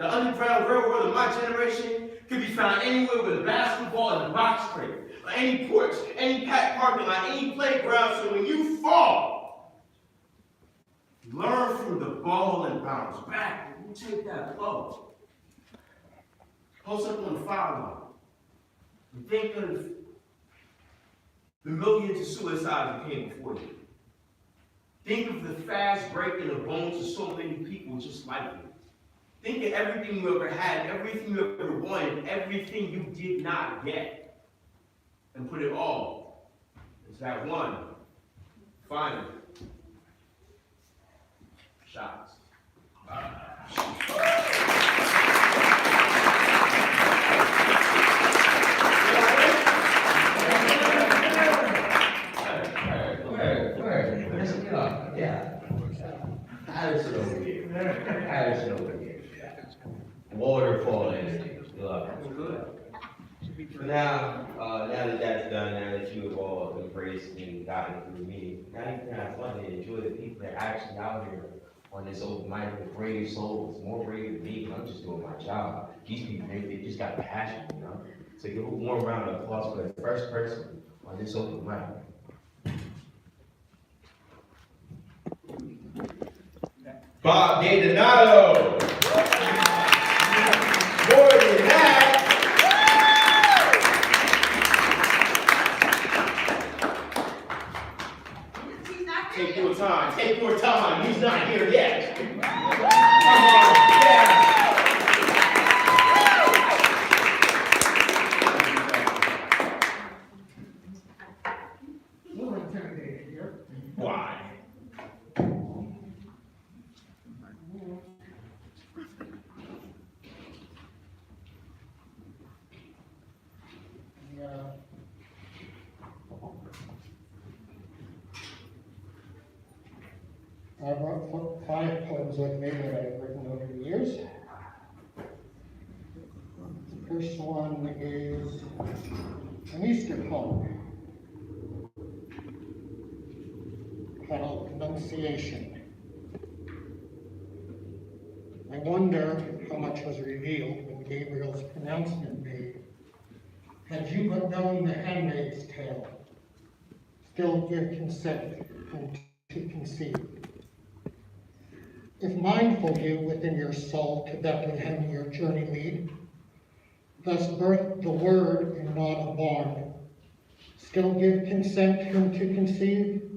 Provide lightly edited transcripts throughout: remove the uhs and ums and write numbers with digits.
The Underground Railroad of my generation could be found anywhere with a basketball and a box crate, or any porch, any packed parking lot, any playground, so when you fall, you learn from the ball and bounce back, and you take that blow. Post up on the foul line. And think of the millions of suicides that came before you. Think of the fast breaking of bones of so many people just like you. Think of everything you ever had, everything you ever wanted, everything you did not get. And put it all into that one final shot. Paterson over here. Waterfall energy. Good. But now that that's done, now that you have all embraced and gotten through me, now you can have fun and enjoy the people that are actually out here on this open mic with brave souls, more brave than me. I'm just doing my job. These people, they just got passion, you know? So give a warm round of applause for the first person on this open mic. Bob DeDonato. More than that. Take your time. Take your time. He's not here yet. Come on. Yeah. More intimidated here. Why? I brought 5 poems with me that I've written over the years. The first one is an Easter poem titled Annunciation. I wonder how much was revealed when Gabriel's pronouncement made. Had you but known the handmaid's tale, still give consent and to conceive. If mindful you within your soul to Bethlehem your journey lead, thus birth the word and not a barn, still give consent him to conceive?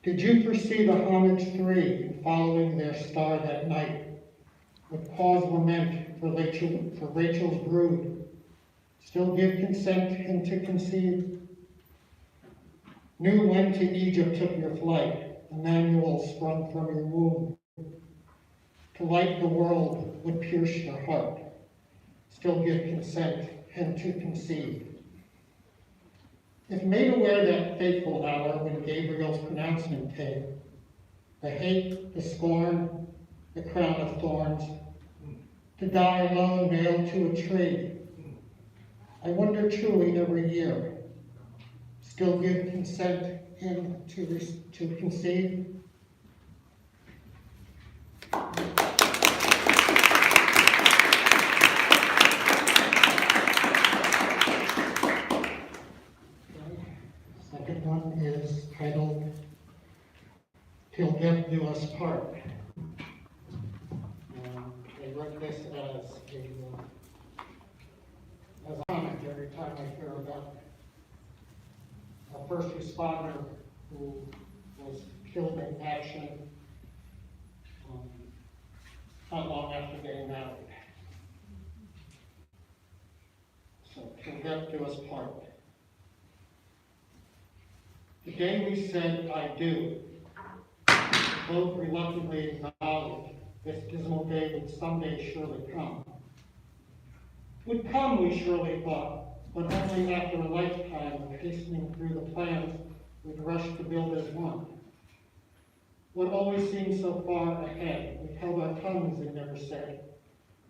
Did you foresee the homage 3 in following their star that night, with pause lament for Rachel's brood, still give consent him to conceive? Knew when to Egypt took your flight, Emmanuel sprung from your womb. To light the world would pierce your heart, still give consent him to conceive. If made aware that fateful hour when Gabriel's pronouncement came, the hate, the scorn, the crown of thorns, to die alone nailed to a tree, I wonder truly every year, still give consent him to conceive? Second one is titled Till Death Do Us Part. I wrote this as a comment every time I hear about a first responder who was killed in action not long after getting married. So, till death do us part. The day we said I do, both reluctantly acknowledged this dismal day would someday surely come. Would come, we surely thought, but only after a lifetime of hastening through the plans we'd rush to build as one. What always seemed so far ahead, we held our tongues and never said,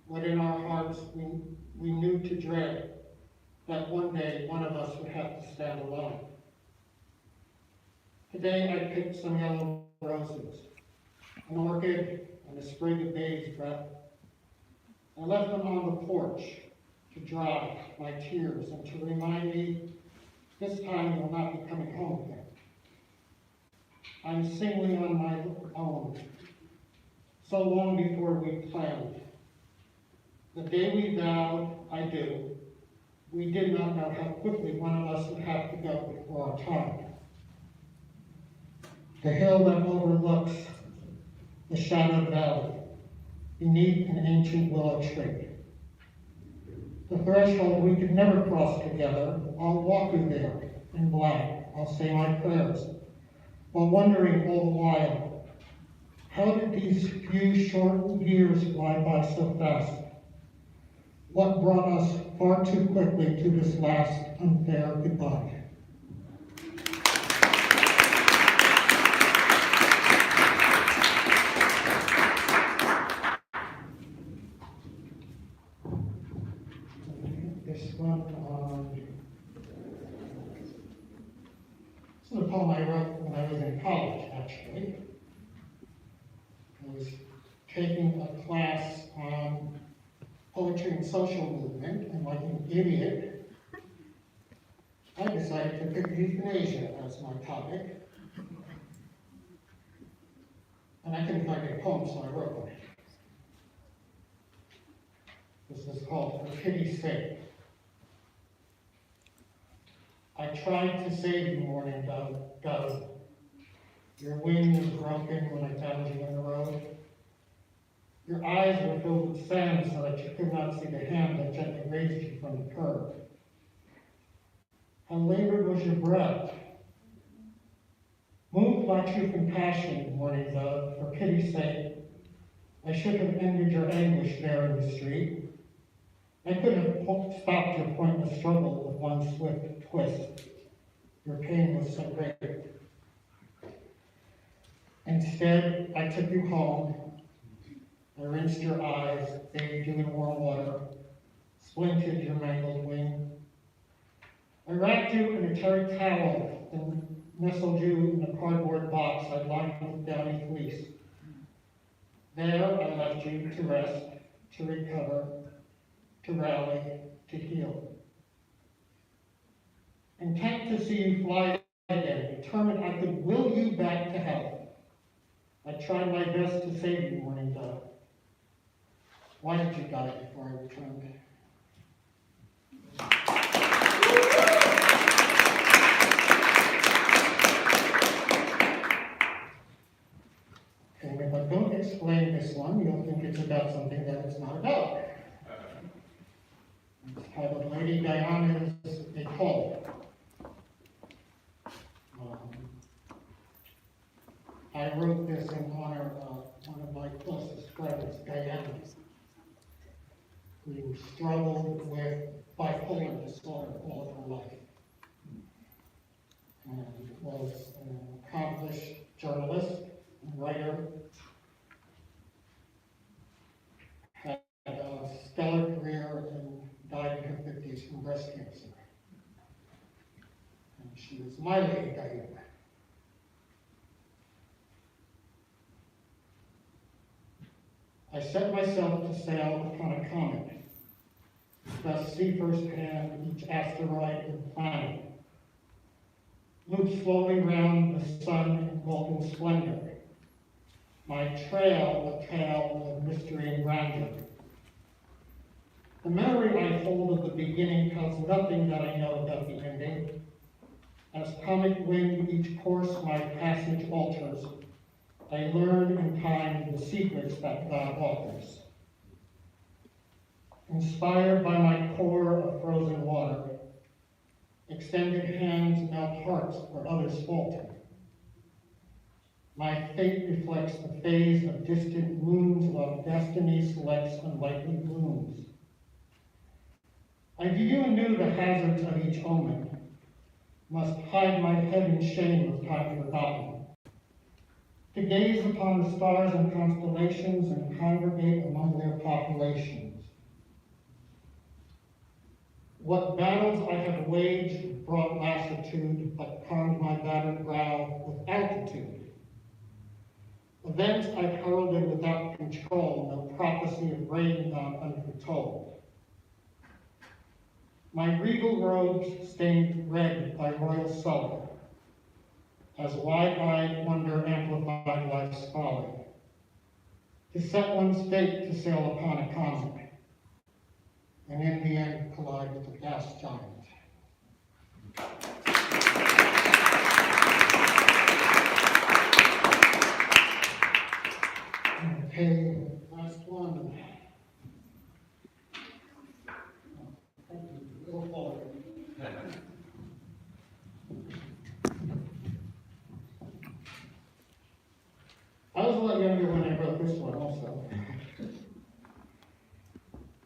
what in our hearts we knew to dread, that one day one of us would have to stand alone. Today I picked some yellow roses, an orchid, and a sprig of baby's breath. I left them on the porch to dry my tears and to remind me this time you'll not be coming home again. I'm singly on my own, so long before we planned. The day we vowed, I do, we did not know how quickly one of us would have to go before our time. The hill that overlooks the shadowed valley, beneath an ancient willow tree. The threshold we could never cross together, I'll walk you there in black, I'll say my prayers, while wondering all the while, how did these few short years fly by so fast? What brought us far too quickly to this last unfair goodbye? This one, this is a poem I wrote when I was in college, actually. I was taking a class on poetry and social movement, and like an idiot, I decided to pick euthanasia as my topic. And I couldn't find a poem, so I wrote one. This is called For Pity's Sake. I tried to save you, morning dove. Your wing was broken when I found you in the road. Your eyes were filled with sand so that you could not see the hand that gently raised you from the curb. How labored was your breath? Moved by true compassion, morning dove, for pity's sake, I should have ended your anguish there in the street. I could have stopped your pointless struggle with one swift twist. Your pain was so great. Instead, I took you home. I rinsed your eyes, bathed you in warm water, splinted your mangled wing. I wrapped you in a terry towel and nestled you in a cardboard box I'd lined with downy fleece. There I left you to rest, to recover, to rally, to heal. Intent to see you fly again, determined I could will you back to health. I tried my best to save you, morning dove. Why did you die before I returned? And if I don't explain this one, you'll think it's about something that it's not about. It's titled Lady Diana's A Call. I wrote this in honor of one of my closest friends, Diana, who struggled with bipolar disorder all of her life, and was an accomplished journalist and writer, had a stellar career, and died in her 50s from breast cancer. And she was my Lady Diana. I set myself to sail upon a comet, thus see firsthand each asteroid and planet, move slowly round the sun in golden splendor, my trail a tale of mystery and grandeur. The memory I hold of the beginning tells nothing that I know about the ending. As comet wind each course my passage alters, I learn in time the secrets that God offers. Inspired by my core of frozen water, extended hands melt hearts where others falter. My fate reflects the phase of distant moons while destiny selects unlikely blooms. I view anew the hazards of each omen, must hide my head in shame of time forgotten. To gaze upon the stars and constellations and congregate among their populations. What battles I have waged brought lassitude, but calmed my battered brow with altitude. Events I've heralded without control, no prophecy of rain gone unforetold. My regal robes stained red by royal sulphur, as wide-eyed wonder amplified life's folly. To set one's fate to sail upon a comet, and in the end collide with a gas giant. Okay, last one. Thank you. A little forward. I was a lot younger when I wrote this one also.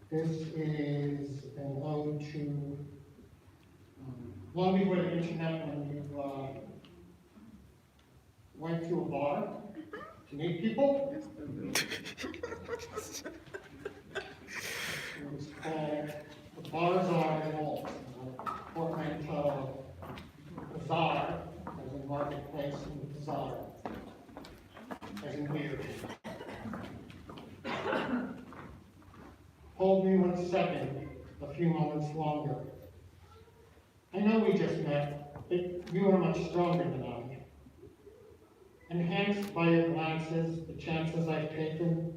This is an ode to long before the internet, when you went to a bar to meet people. It was called The Bazaar and Waltz, portmanteau, bazaar, as in marketplace, and bazaar, as in weird. Hold me 1 second, a few moments longer. I know we just met, but you are much stronger than I. Enhanced by your glances, the chances I've taken,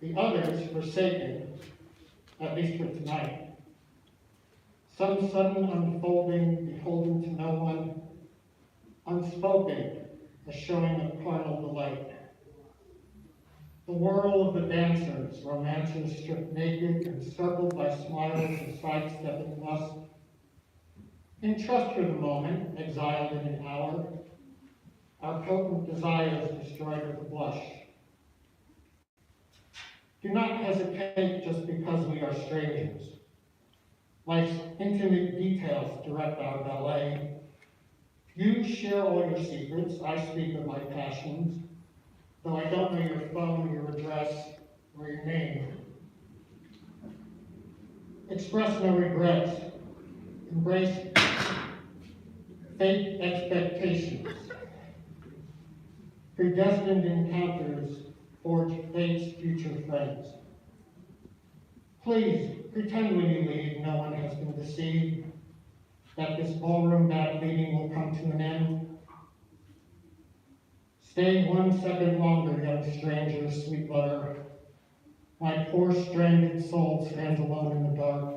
the others forsaken, at least for tonight. Some sudden unfolding, beholden to no one, unspoken, a showing of carnal delight. The whirl of the dancers, romancers stripped naked, encircled by smiles and sidestepping lust. In trust for the moment, exiled in an hour, our potent desires destroyed with a blush. Do not hesitate just because we are strangers. Life's intimate details direct our ballet. You share all your secrets, I speak of my passions, though I don't know your phone, your address, or your name. Express no regrets. Embrace fate expectations. Predestined encounters forge fate's future friends. Please, pretend when you leave no one has been deceived, that this ballroom bad meeting will come to an end. Stay 1 second longer, young stranger, sweet lover. My poor stranded soul stands alone in the dark.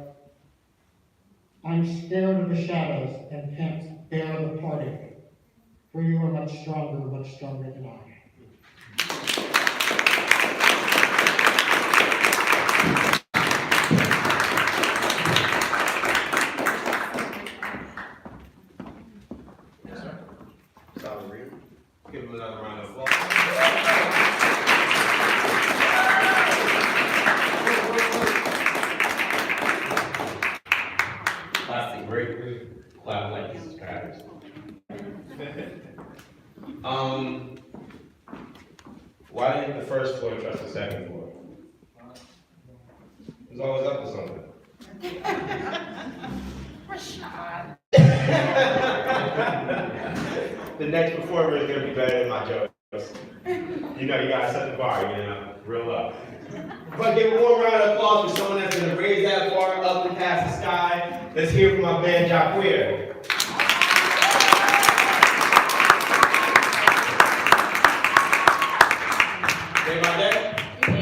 I'm scared of the shadows and can't bear the parting, for you are much stronger than I. Solid read. Give him another round of applause. Classic, great. Clap like this is Paterson. Why didn't the first floor trust the second floor? It was always up to something. Rashad. The next performer is going to be better than my jokes. You know, you got to set the bar, you know, real up. But give a warm round of applause for someone that's going to raise that bar up and past the sky. Let's hear from my man, Jacqueer.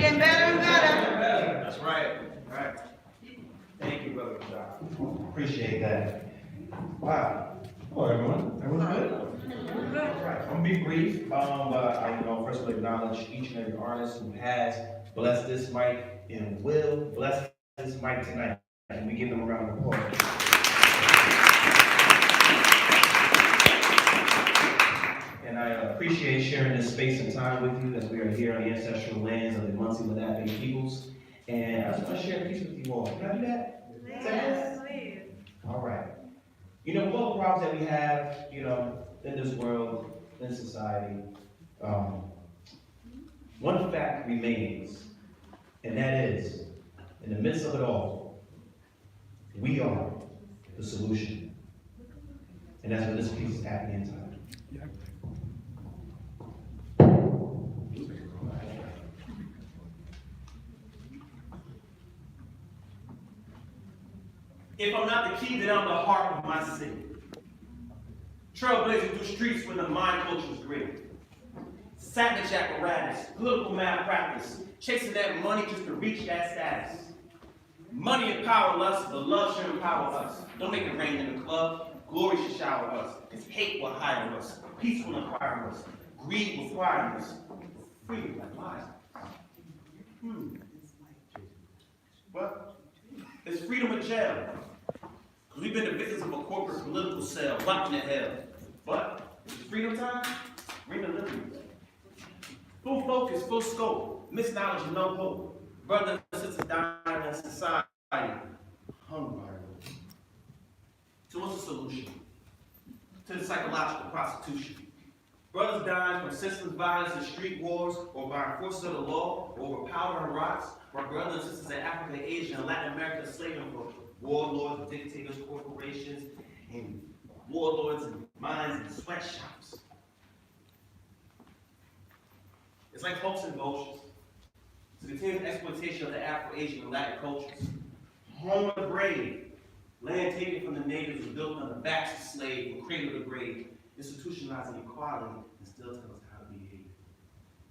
Getting better and better. That's right. Right. Thank you, brother. Appreciate that. Wow. Hello, everyone. Everyone's good? All right. I'm gonna be brief, but I, first of all acknowledge each and every artist who has blessed this mic and will bless this mic tonight. Can we give them a round of applause? And I appreciate sharing this space and time with you as we are here on the ancestral lands of the Muncie Lenape peoples. And I just want to share a piece with you all. Can I do that? Yes, please. All right. With all the problems that we have, in this world, in society, one fact remains, and that is, in the midst of it all, we are the solution. And that's what this piece is happening in time. If I'm not the key, then I'm the heart of my city. Trailblazing through streets where the mind culture is great. Savage apparatus, political malpractice, chasing that money just to reach that status. Money empower us, but love should empower us. Don't make it rain in the club. Glory should shower us. Because hate will hire us. Peace will inquire us. Greed will fire us. Freedom like lies. But it's freedom of jail. Because we've been the victims of a corporate political cell, locked in hell. But it's freedom time. Bring the liberty. Full focus, full scope. Misknowledge and no hope. Brothers and sisters dying in society. Hung by it. So what's the solution to the psychological prostitution? Brothers dying from systems violence and street wars, or by forces of the law, or over powder and rocks, while brothers and sisters in Africa, Asia, and Latin America are slaving for warlords, dictators, corporations, and warlords and mines and sweatshops. It's like hopes and vultures. It's the continued exploitation of the Afro-Asian and Latin cultures. Home of the brave, land taken from the natives and built on the backs of slaves from cradle to grave, institutionalizing equality and still telling us how to behave.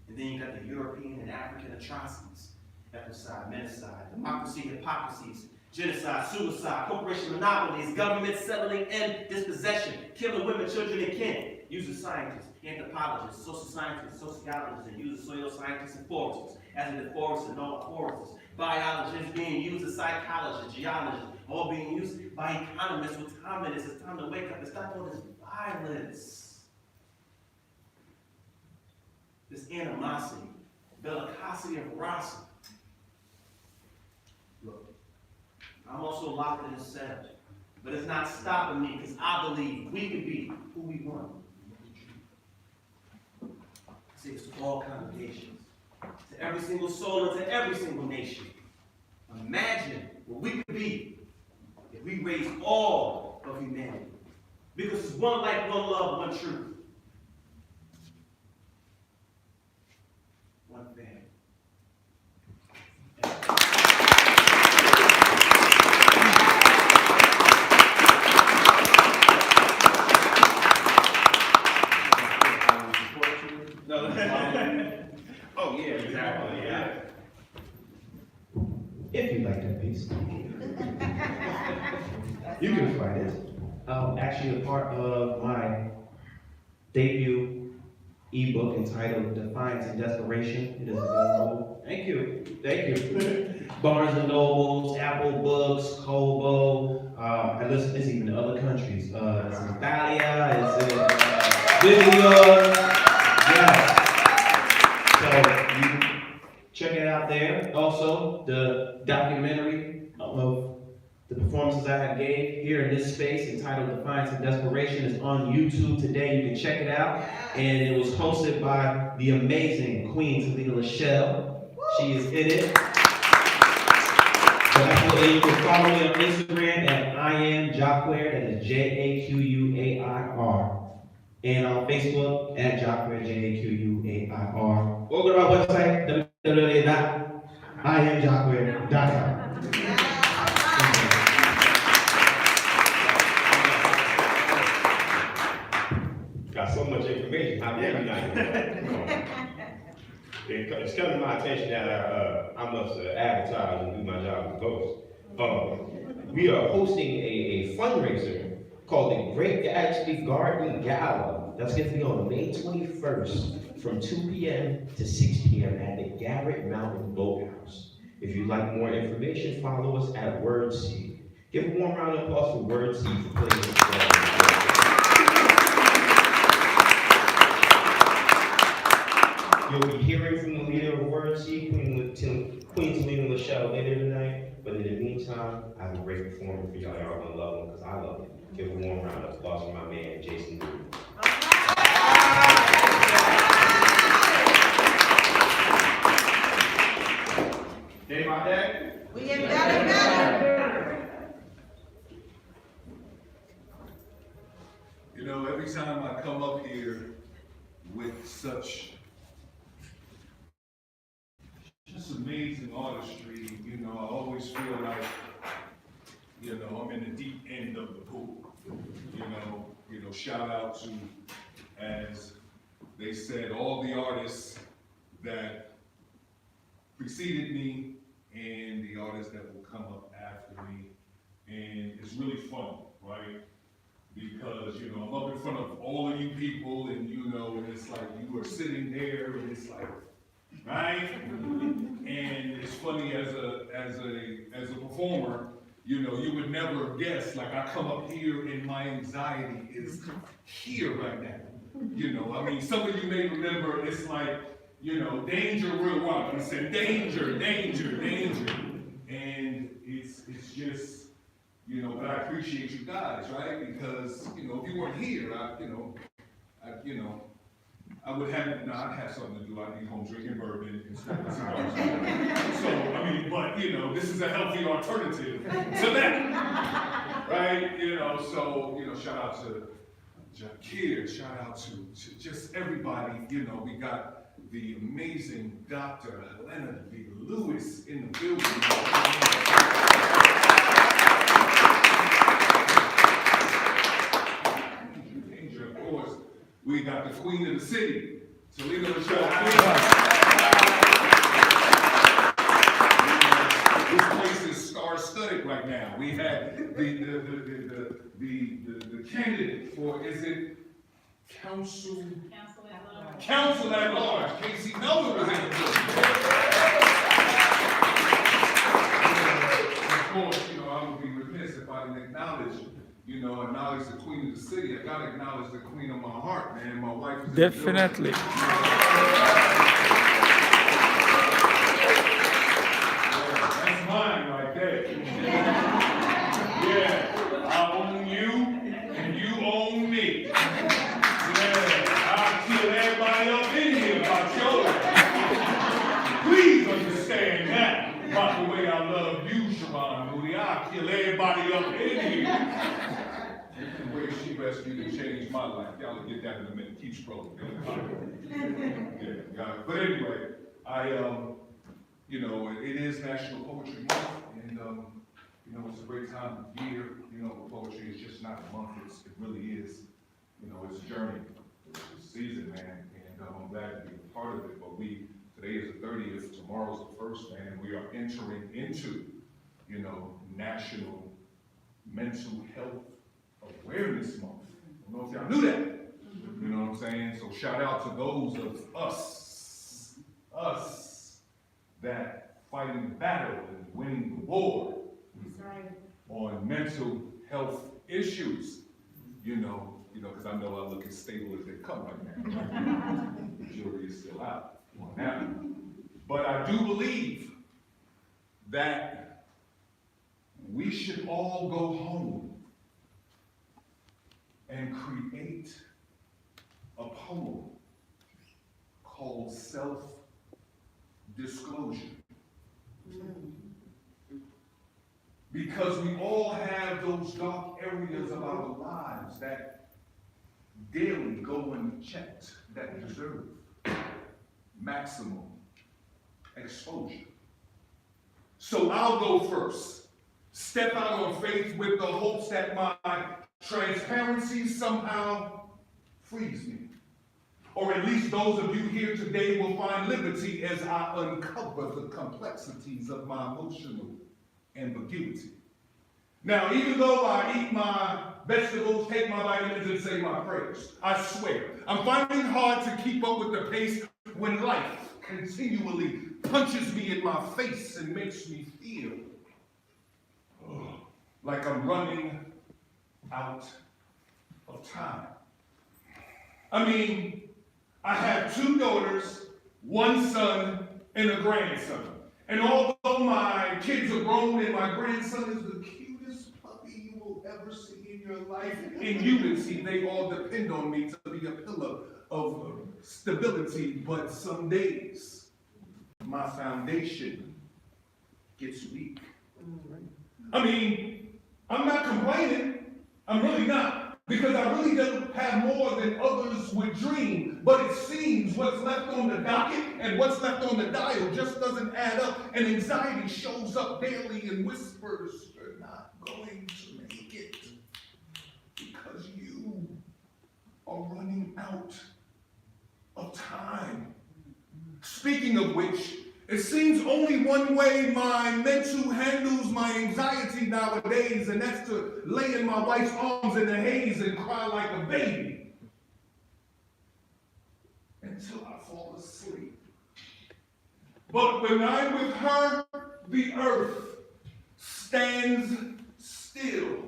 And then you got the European and African atrocities, ecocide, menticide, democracy, hypocrisies, genocide, suicide, corporation monopolies, government settling and dispossession, killing women, children, and kin, using scientists, anthropologists, social scientists, sociologists, and using soil scientists and foresters, as in the forests and non-foresters, biologists being used as psychologists, geologists, all being used by economists with time minutes. It's time to wake up and stop all this violence, this animosity, bellicosity, and ferocity. Look, I'm also locked in a cell, but it's not stopping me because I believe we can be who we want. See, it's to all congregations, to every single soul, and to every single nation. Imagine what we could be if we raise all of humanity. Because it's one life, one love, one truth. One family. Oh, yeah, exactly, yeah. If you like that piece, you can find it. Actually, a part of my debut ebook entitled Defiance and Desperation. It is available. Thank you. Barnes and Nobles, Apple Books, Kobo. I listen to this even in other countries. It's in Italia, it's in Video. Yeah. So you check it out there. Also, the documentary of the performances I had gave here in this space entitled Defiance and Desperation is on YouTube today. You can check it out. And it was hosted by the amazing Queen Télé Xfm. She is in it. So you can follow me on Instagram at I am Jacquair, that is Jaquair. And on Facebook at Jacquair, Jaquair. Or go to our website, www.iamjacquair.com. Got so much information, how dare you not know? It's come to my attention that I must advertise and do my job as ghost. We are hosting a fundraiser called the Great Gatsby Garden Gala. That's going to be on May 21st from 2 p.m. to 6 p.m. at the Garrett Mountain Boathouse. If you'd like more information, follow us at WordSeed. Give a warm round of applause for WordSeed for putting this together. You'll be hearing from the leader of WordSeed, Queen Télé Xfm, later tonight. But in the meantime, I have a great performance for y'all. Y'all gonna love him because I love him. Give a warm round of applause for my man, Jason Lee. Day by day. We have got it better. You know, every time I come up here with such just amazing artistry, you know, I always feel like, you know, I'm in shout out to, as they said, all the artists that preceded me and the artists that will come up after me. And it's really fun, right? Because, I'm up in front of all of you people and, and it's like you are sitting there and it's like, right? And it's funny as a performer, you would never guess, like I come up here and my anxiety is here right now. Some of you may remember, it's like, danger real wild. I said, danger, danger, danger. And it's just, but I appreciate you guys, right? Because, if you weren't here, I would have, I'd have something to do. I'd be home drinking bourbon and stuff. So, this is a healthy alternative to that, right? Shout out to Jakir, shout out to just everybody. We got the amazing Dr. Leonard B. Lewis in the building. Danger, of course. We got the queen of the city, Télé Xfm. This place is star-studded right now. We had the candidate for, is it council at large? Casey Melvin was in the building. Of course, I would be remiss if I didn't acknowledge the queen of the city. I gotta acknowledge the queen of my heart, man. My wife is Definitely. That's mine right there. Yeah, I own you and you own me. Yeah, I'll kill everybody up in here about your life. Please understand that. By the way, I love you, Siobhan Moody. I'll kill everybody up in here. The way she rescued and changed my life. Y'all will get that in a minute. Keep scrolling. Yeah, but anyway, it is National Poetry Month, and it's a great time of year. Poetry is just not a month; it really is. It's a journey, it's a season, man, and I'm glad to be a part of it. But today is the 30th, tomorrow's the 1st, man, and we are entering into, National Mental Health Awareness Month. I don't know if y'all knew that. You know what I'm saying? So shout out to those of us that fighting the battle and winning the war on mental health issues. Because I know I look as stable as they come right now. The jury is still out on that one. But I do believe that we should all go home and create a poem called Self-Disclosure. Because we all have those dark areas of our lives that daily go unchecked, that deserve maximum exposure. So I'll go first. Step out on faith with the hopes that my transparency somehow frees me. Or at least those of you here today will find liberty as I uncover the complexities of my emotional ambiguity. Now, even though I eat my vegetables, take my vitamins, and say my prayers, I swear, I'm finding it hard to keep up with the pace when life continually punches me in my face and makes me feel like I'm running out of time. I have 2 daughters, 1 son, and a grandson. And although my kids are grown and my grandson is the cutest puppy you will ever see in your life, in unity, they all depend on me to be a pillar of stability. But some days, my foundation gets weak. I'm not complaining. I'm really not. Because I really don't have more than others would dream. But it seems what's left on the docket and what's left on the dial just doesn't add up. And anxiety shows up daily and whispers, you're not going to make it. Because you are running out of time. Speaking of which, it seems only one way my mental handles my anxiety nowadays, and that's to lay in my wife's arms in the haze and cry like a baby until I fall asleep. But when I'm with her, the earth stands still.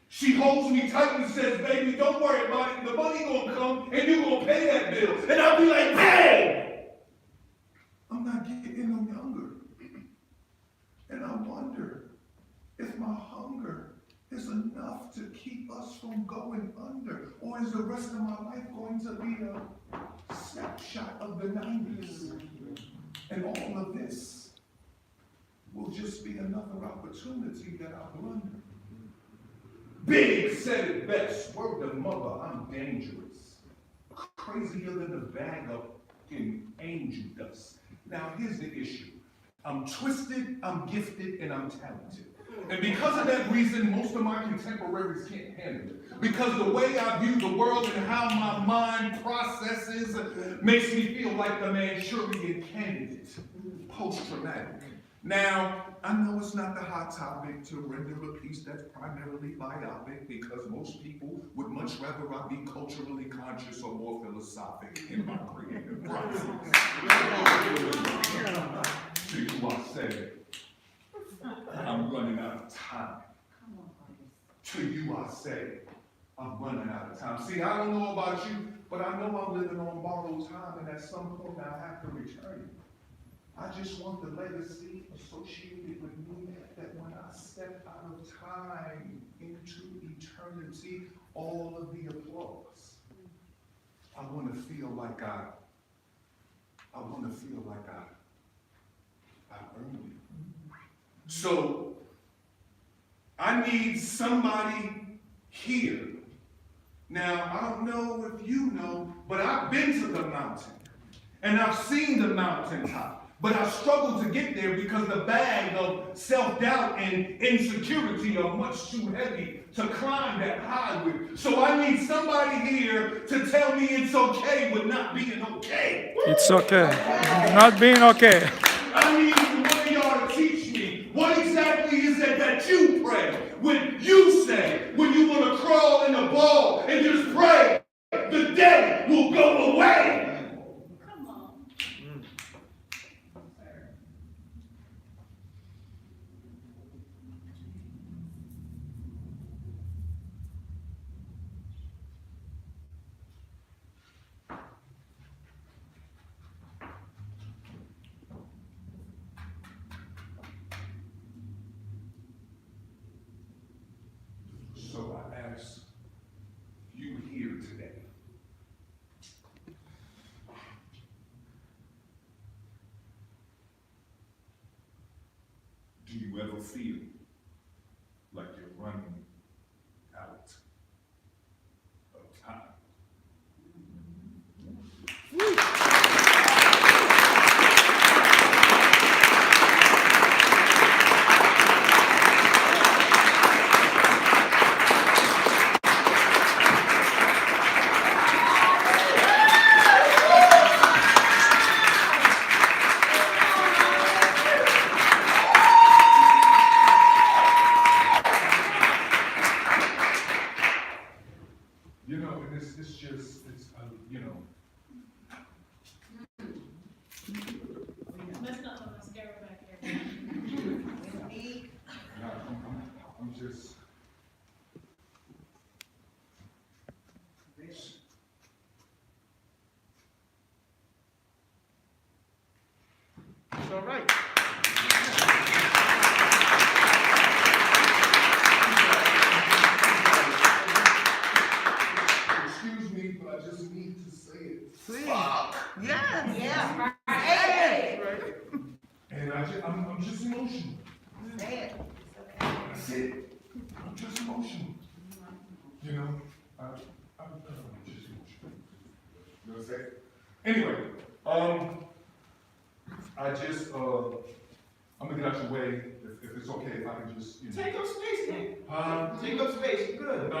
She holds me tight and says, baby, don't worry about it. The money gonna come and you gonna pay that bill. And I'll be like, hey! I'm not getting no younger. And I wonder if my hunger is enough to keep us from going under, or is the rest of my life going to be a snapshot of the 90s? And all of this will just be another opportunity that I blunder. Big said it best, word to mother, I'm dangerous. Crazier than the bag of angel dust. Now here's the issue. I'm twisted, I'm gifted, and I'm talented. And because of that reason, most of my contemporaries can't handle it. Because the way I view the world and how my mind processes makes me feel like the Manchurian candidate, post-traumatic. Now, I know it's not the hot topic to render a piece that's primarily biopic, because most people would much rather I be culturally conscious or more philosophic in my creative process. To you I say, I'm running out of time. To you I say, I'm running out of time. See, I don't know about you, but I know I'm living on borrowed time, and at some point I have to return it. I just want the legacy associated with me that when I step out of time into eternity, all of the applause, I want to feel like I earned it. So I need somebody here. Now, I don't know if you know, but I've been to the mountain and I've seen the mountaintop. But I struggle to get there because the bag of self-doubt and insecurity are much too heavy to climb that high with. So I need somebody here to tell me it's okay with not being okay. It's okay. Not being okay. I need one of y'all to teach me what exactly is it that you pray, when you say, when you want to crawl in a ball and just pray, the devil will go away. So I ask you here today, do you ever feel like you're running out of time? You know, and it's you know. Let's not put mascara back here. I'm just. It's all right. Excuse me, but I just need to say it. Please. Fuck. Yes. Yeah, right. And I'm just emotional. Say it. That's it. I'm just emotional. You know, I'm just emotional. You know what I'm saying? Anyway, I just, I'm gonna get out your way. if it's okay, if I can just, Take up space, man. Take Take up space, you good. yeah,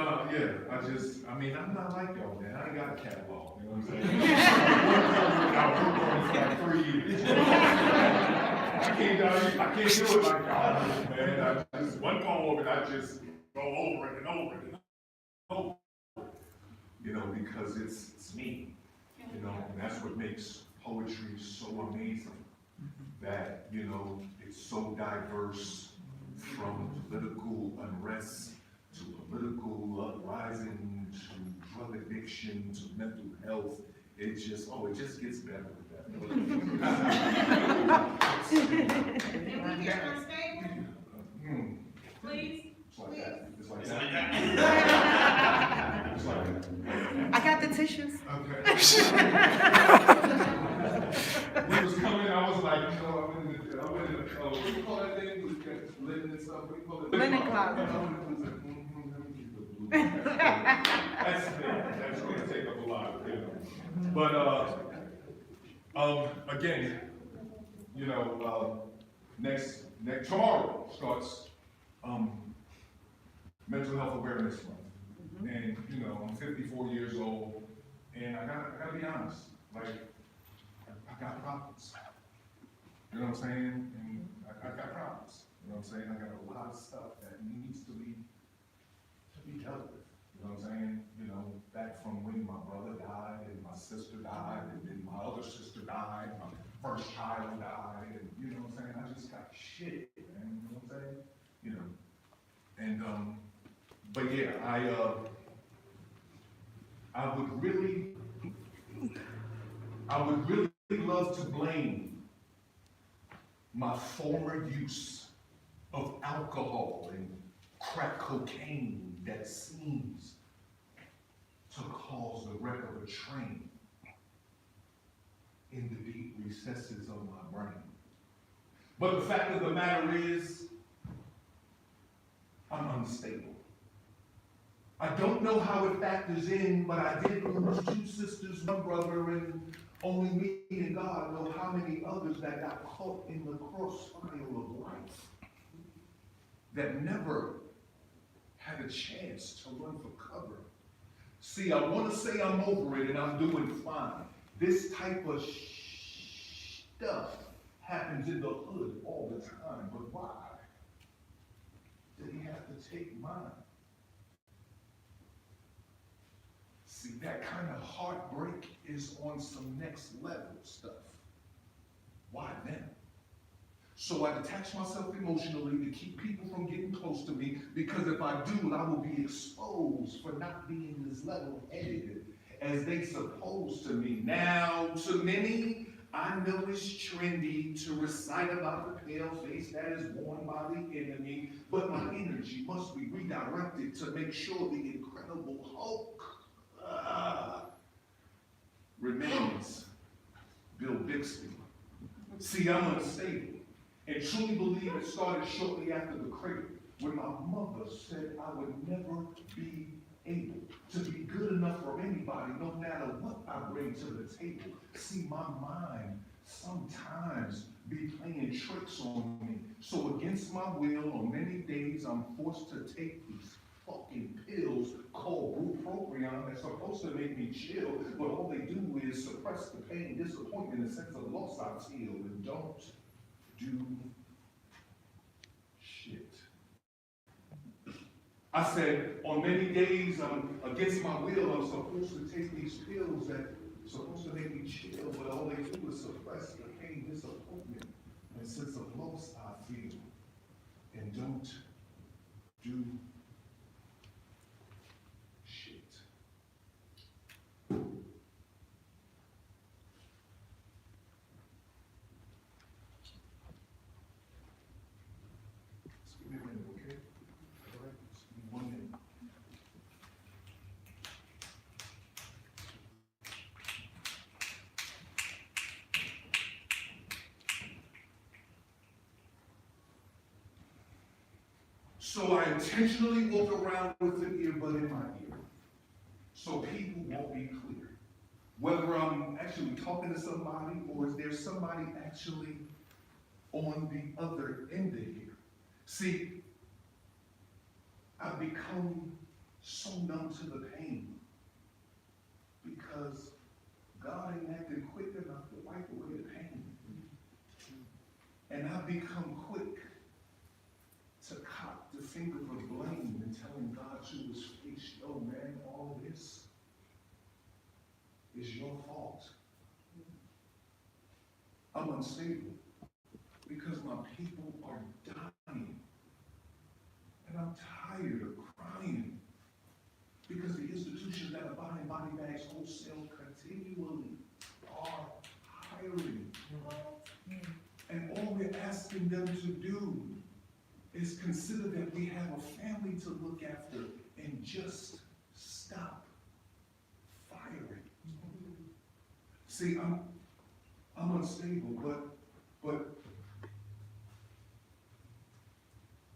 I'm not like y'all, man. I ain't got a catalog, you know what I'm saying? I've worked on this for like 3 years. I can't do it like y'all, man. I just one poem and I just go over it and over it and over it. You know, because it's me, you know, and that's what makes poetry so amazing. That, you know, it's so diverse from political unrest to political uprising to drug addiction to mental health. It just gets better with that. Can we get unstable? Please? It's like that. It's like that. It's like that. I got the tissues. Okay. When it was coming, I was like, you know, I went in the, what do you call that thing? Linen and stuff, what do you call it? Linen closet. That's gonna take up a lot, you know. But, again, you know, next tomorrow starts, Mental Health Awareness Month. And, you know, I'm 54 years old, and I gotta be honest, like, I got problems. You know what I'm saying? And I got problems. You know what I'm saying? I got a lot of stuff that needs to be dealt with. You know what I'm saying? You know, back from when my brother died, and my sister died, and then my other sister died, my first child died, and you know what I'm saying? I just got shit, man. You know what I'm saying? You know. And, but yeah, I would really love to blame my former use of alcohol and crack cocaine that seems to cause the wreck of a train in the deep recesses of my brain. But the fact of the matter is, I'm unstable. I don't know how it factors in, but I did lose 2 sisters, 1 brother, and only me and God know how many others that got caught in the crossfire of life that never had a chance to run for cover. See, I want to say I'm over it and I'm doing fine. This type of stuff happens in the hood all the time, but why did he have to take mine? See, that kind of heartbreak is on some next level stuff. Why then? So I detach myself emotionally to keep people from getting close to me, because if I do, I will be exposed for not being as level-headed as they supposed to me. Now, to many, I know it's trendy to recite about the pale face that is worn by the enemy, but my energy must be redirected to make sure the Incredible Hulk remains Bill Bixby. See, I'm unstable and truly believe it started shortly after the cradle, when my mother said I would never be able to be good enough for anybody, no matter what I bring to the table. See, my mind sometimes be playing tricks on me. So against my will, on many days, I'm forced to take these fucking pills called bupropion that's supposed to make me chill, but all they do is suppress the pain, disappointment, and sense of loss I feel, and don't do shit. I said, on many days, against my will, I'm supposed to take these pills that are supposed to make me chill, but all they do is suppress the pain, disappointment, and sense of loss I feel, and don't do shit. Just give me a minute, okay? All right, just give me 1 minute. So I intentionally walk around with an earbud in my ear, so people won't be clear whether I'm actually talking to somebody or is there somebody actually on the other end of here. See, I've become so numb to the pain because God ain't acting quick enough to wipe away the pain. And I've become quick to cock the finger of blame and telling God to his face, yo man, all this is your fault. I'm unstable because my people are dying. And I'm tired of crying because the institutions that are buying body bags wholesale continually are hiring. And all we're asking them to do is consider that we have a family to look after and just stop firing. See, I'm unstable, but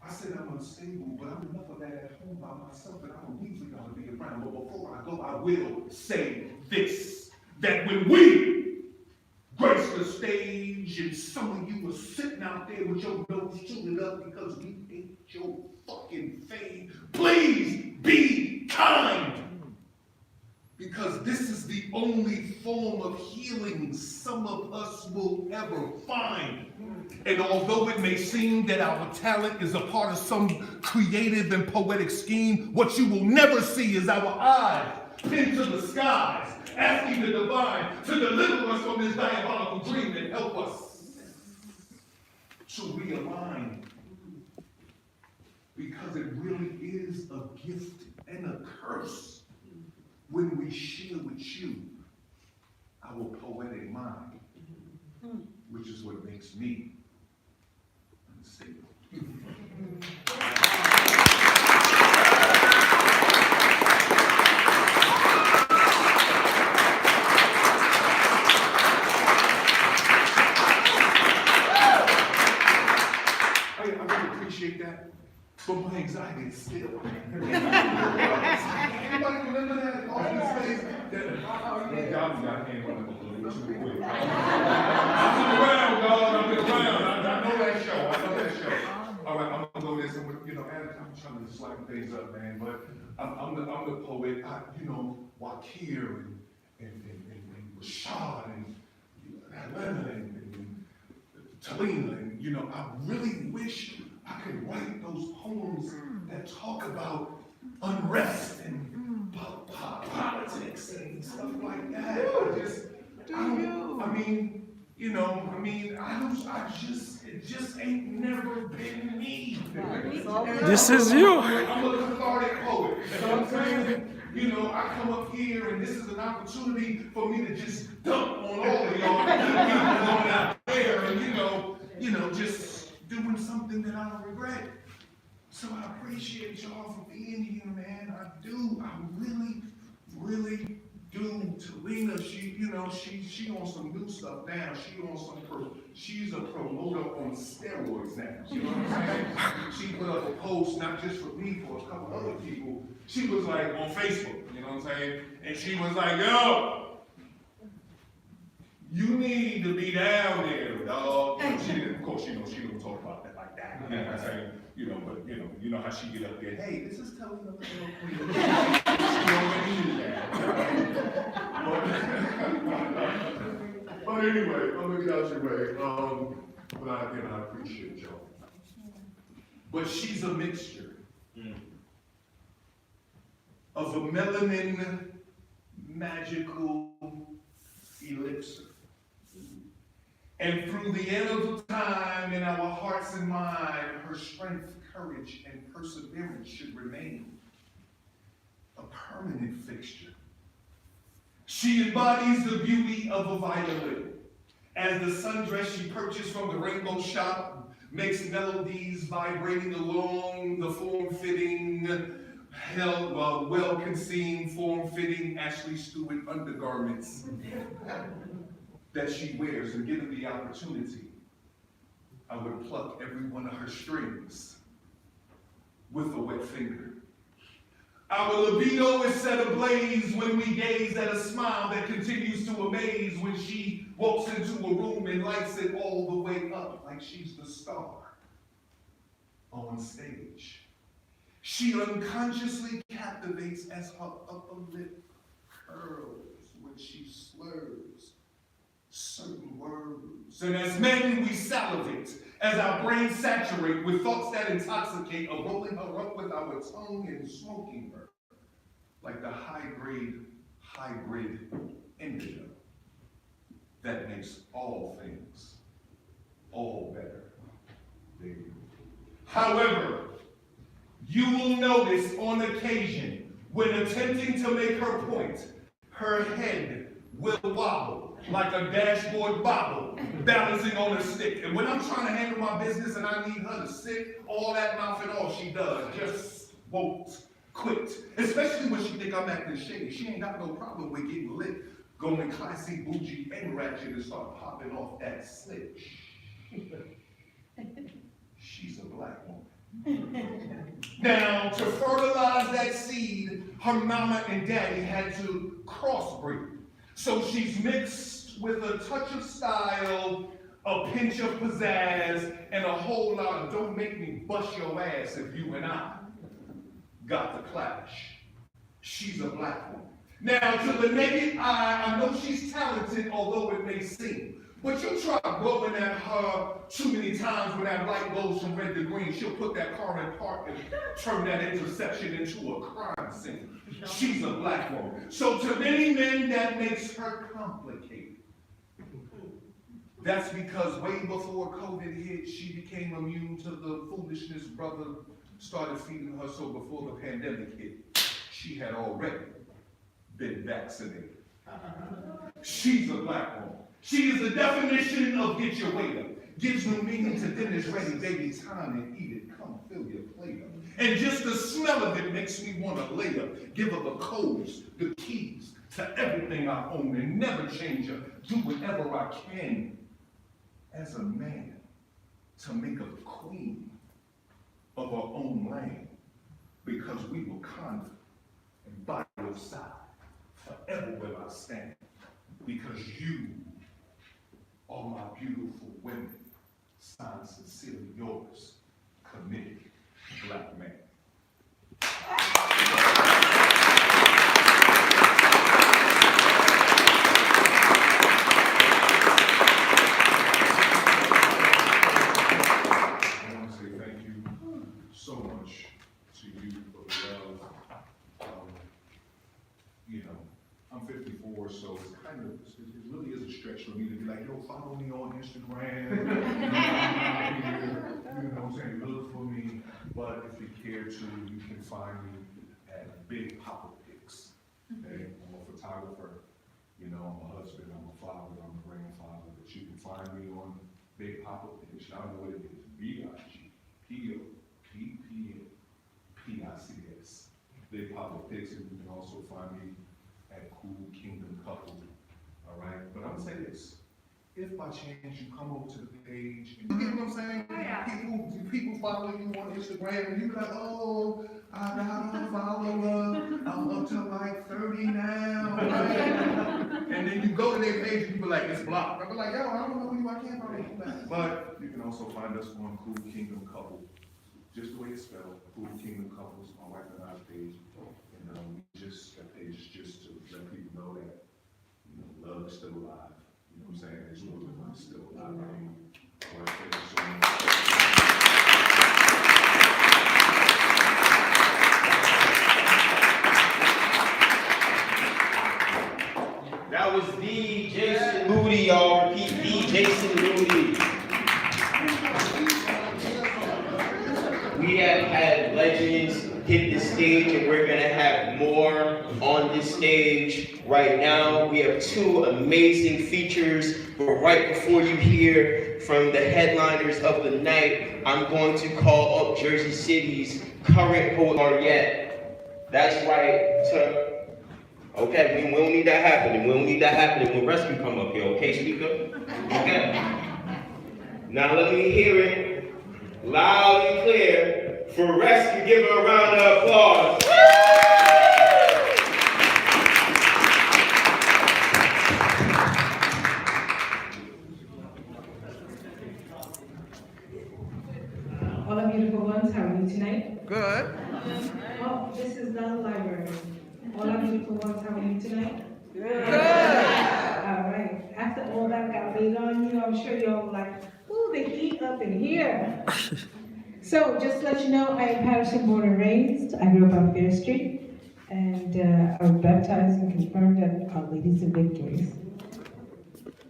I said I'm unstable, but I'm enough of that at home by myself that I don't need for y'all to be around. But before I go, I will say this, that when we grace the stage and some of you are sitting out there with your nose chewed up because we ate your fucking fade, please be kind. Because this is the only form of healing some of us will ever find. And although it may seem that our talent is a part of some creative and poetic scheme, what you will never see is our eyes pinned to the skies, asking the divine to deliver us from this diabolical dream and help us to realign. Because it really is a gift and a curse when we share with you our poetic mind, which is what makes me unstable. I really appreciate that, but my anxiety is still. Anybody remember that? All these days that y'all got hand on it a little bit too quick. I've been around, dog. I've been around. I know that show. All right, I'm gonna go this, and I'm trying to just lighten things up, man. But I'm the poet. Wakir and Rashad and Atlanta and Talina, and I really wish I could write those poems that talk about unrest and politics and stuff like that. It just ain't never been me. This is you. I'm a cathartic poet. You know what I'm saying? I come up here and this is an opportunity for me to just dump on all of y'all and keep people going out there and just doing something that I don't regret. So I appreciate y'all for being here, man. I do. I really, really do. Talina, she on some new stuff now. She's a promoter on steroids now. You know what I'm saying? She put up a post, not just for me, for a couple other people. She was like on Facebook, you know what I'm saying? And she was like, yo, you need to be down there, dog. Of course, she don't talk about that like that. You know what I'm saying? But you know how she get up there. Hey, this is Talina. She already knew that. But anyway, I'm gonna get out your way. But I appreciate y'all. But she's a mixture of a melanin magical elixir. And through the end of time in our hearts and mind, her strength, courage, and perseverance should remain a permanent fixture. She embodies the beauty of a violin. As the sundress she purchased from the Rainbow Shop makes melodies vibrating along the form-fitting, well-conceived, form-fitting Ashley Stewart undergarments that she wears, and given the opportunity, I would pluck every one of her strings with a wet finger. Our libido is set ablaze when we gaze at a smile that continues to amaze when she walks into a room and lights it all the way up like she's the star on on stage. She unconsciously captivates as her upper lip curls when she slurs certain words. And as men, we salivate as our brains saturate with thoughts that intoxicate, of rolling her up with our tongue and smoking her like the high-grade hybrid indigo that makes all things all better. However, you will notice on occasion when attempting to make her point, her head will wobble like a dashboard bobble, balancing on a stick. And when I'm trying to handle my business and I need her to sit, all that mouth and all she does just won't quit. Especially when she think I'm acting shady. She ain't got no problem with getting lit, going classy, bougie, and ratchet and start popping off that slick. She's a black woman. Now, to fertilize that seed, her mama and daddy had to crossbreed. So she's mixed with a touch of style, a pinch of pizzazz, and a whole lot of don't make me bust your ass if you and I got the clash. She's a black woman. Now, to the naked eye, I know she's talented, although it may seem. But you try blowing at her too many times when that light goes from red to green, she'll put that car in park and turn that intersection into a crime scene. She's a black woman. So to many men, that makes her complicated. That's because way before COVID hit, she became immune to the foolishness brother started feeding her. So before the pandemic hit, she had already been vaccinated. She's a black woman. She is the definition of get your weight up. Gives no meaning to dinner's ready, baby, time and eat it. Come fill your plate up. And just the smell of it makes me want to lay up. Give her the codes, the keys to everything I own and never change her. Do whatever I can as a man to make her the queen of our own land. Because we will conquer and by your side forever will I stand. Because you are my beautiful women. Signed, sincerely yours, committed black man. I want to say thank you so much to you for the love. You know, I'm 54, so it's kind of, it really is a stretch for me to be like, yo, follow me on Instagram. You know what I'm saying? Look for me. But if you care to, you can find me at Big Papa Pics. Okay? I'm a photographer. You know, I'm a husband, I'm a father, I'm a grandfather. But you can find me on Big Papa Pics. I don't know what it is. BIGPOPPICS. Big Papa Pics. And you can also find me at Cool Kingdom Couple. All right? But I'm gonna say this. If by chance you come over to the page, and you get what I'm saying? Oh, yeah. People follow you on Instagram, and you be like, oh, I got a follower, I'm up to like 30 now. Right? And then you go to their page and you be like, it's blocked. I be like, yo, I don't know who you, I can't follow you. But you can also find us on Cool Kingdom Couple, just the way it's spelled. Cool Kingdom Couple is my wife and I's page. And that page is just to let people know that, you know, love is still alive. You know what I'm saying? It's really still alive. I want to thank you so much. That was the Jason Moody, y'all. Repeat, the Jason Moody. We have had legends hit the stage, and we're gonna have more on this stage. Right now, we have two amazing features, but right before you hear from the headliners of the night, I'm going to call up Jersey City's current poet Mariette. That's right, okay, we don't need that happening. We don't need that happening when Rescue come up here, okay, speaker? Okay. Now let me hear it loud and clear for Rescue. Give her a round of applause. Hola, beautiful beautiful ones, how are you tonight? Good. Oh, this is not a library. All our beautiful ones, how are you tonight? Good. All right. After all that got laid on you, I'm sure you're all like, ooh, the heat up in here. So, just to let you know, I am Paterson born and raised. I grew up on Fair Street, and I was baptized and confirmed at Our Ladies of Victories.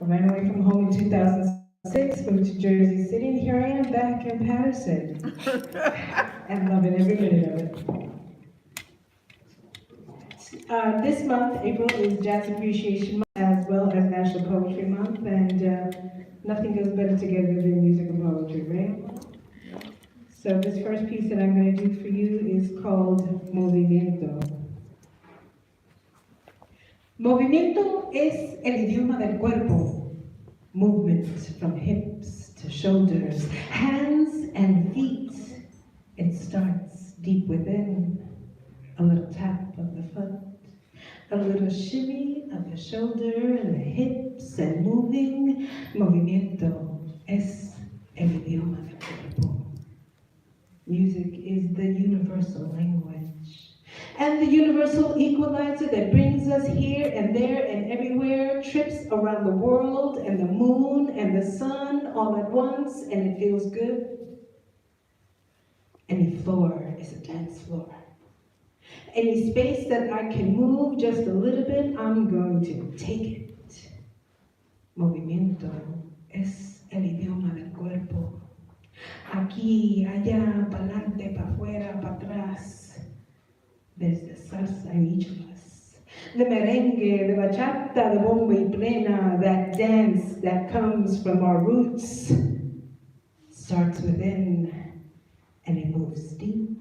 I ran away from home in 2006, moved to Jersey City, and here I am back in Paterson. And loving every minute of it. This month, April, is Jazz Appreciation Month, as well as National Poetry Month, and nothing goes better together than music and poetry, right? So this first piece that I'm going to do for you is called Movimiento. Movimiento es el idioma del cuerpo. Movement from hips to shoulders, hands and feet. It starts deep within. A little tap of the foot, a little shimmy of the shoulder and the hips, and moving. Movimiento es el idioma del cuerpo. Music is the universal language, and the universal equalizer that brings us here and there and everywhere, trips around the world and the moon and the sun all at once, and it feels good. Any floor is a dance floor. Any space that I can move just a little bit, I'm going to take it. Movimiento es el idioma del cuerpo. Aquí, allá, pa'lante, pa' afuera, pa' atrás. There's the salsa in each of us. The merengue, the bachata, the bomba y plena, that dance that comes from our roots, starts within and it moves deep.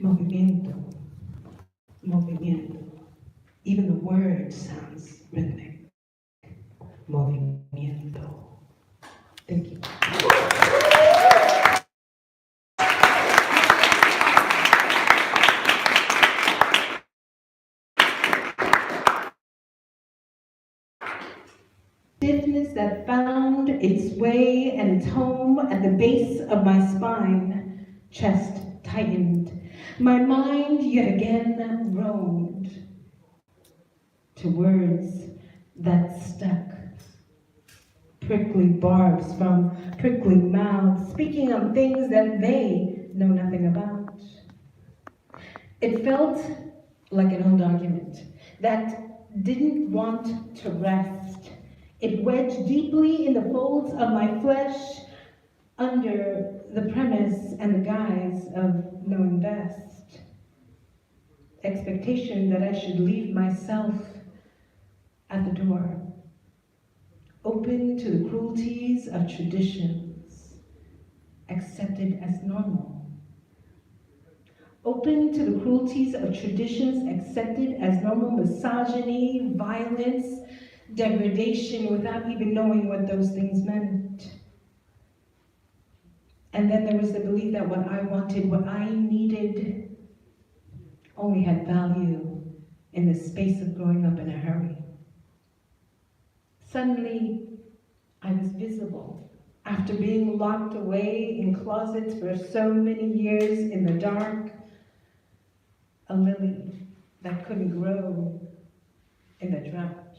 Movimiento, movimiento. Even the word sounds rhythmic. Movimiento. Thank you. Stiffness that found its way and its home at the base of my spine, chest tightened. My mind yet again roamed to words that stuck. Prickly barbs from prickly mouths, speaking of things that they know nothing about. It felt like an old argument that didn't want to rest. It wedged deeply in the folds of my flesh under the premise and the guise of knowing best. Expectation that I should leave myself at the door, open to the cruelties of traditions, accepted as normal. Open to the cruelties of traditions accepted as normal, misogyny, violence, degradation, without even knowing what those things meant. And then there was the belief that what I wanted, what I needed, only had value in the space of growing up in a hurry. Suddenly, I was visible. After being locked away in closets for so many years in the dark, a lily that couldn't grow in the drought.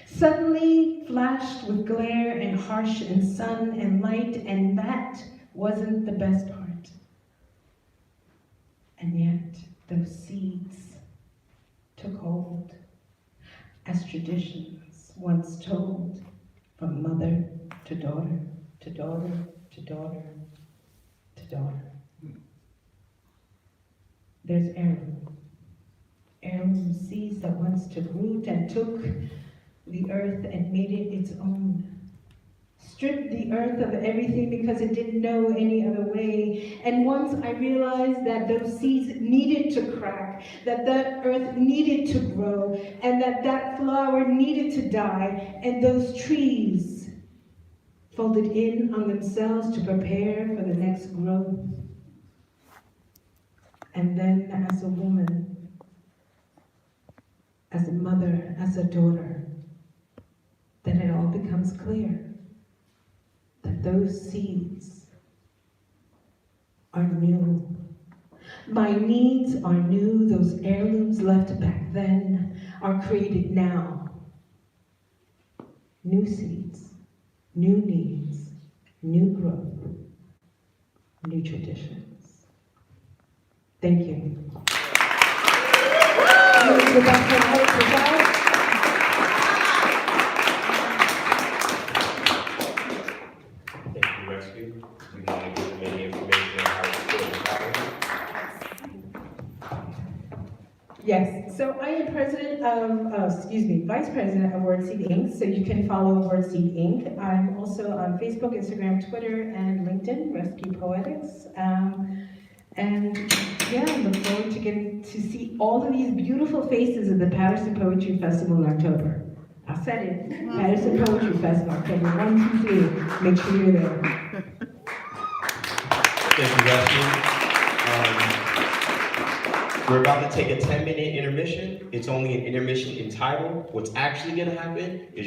Suddenly flashed with glare and harsh and sun and light, and that wasn't the best part. And yet, those seeds took hold as traditions once told, from mother to daughter, to daughter, to daughter, to daughter. There's heirloom. Heirloom seeds that once took root and took the earth and made it its own. Stripped the earth of everything because it didn't know any other way. And once I realized that those seeds needed to crack, that that earth needed to grow, and that that flower needed to die, and those trees folded in on themselves to prepare for the next growth. And then as a woman, as a mother, as a daughter, then it all becomes clear that those seeds are new. My needs are new. Those heirlooms left back then are created now. New seeds, new needs, new growth, new traditions. Thank you. Thank you, Rescue. You want to give them any information on how to fill the Yes, so I am Vice President of WordSeed Inc., so you can follow WordSeed Inc. I'm also on Facebook, Instagram, Twitter, and LinkedIn, Rescue Poetics. And yeah, I look forward to getting to see all of these beautiful faces at the Paterson Poetry Festival in October. I said it, Paterson Poetry Festival, October 1, 2, 3. Make sure you're there. Thank you, Rescue. We're about to take a 10-minute intermission. It's only an intermission in title. What's actually gonna happen is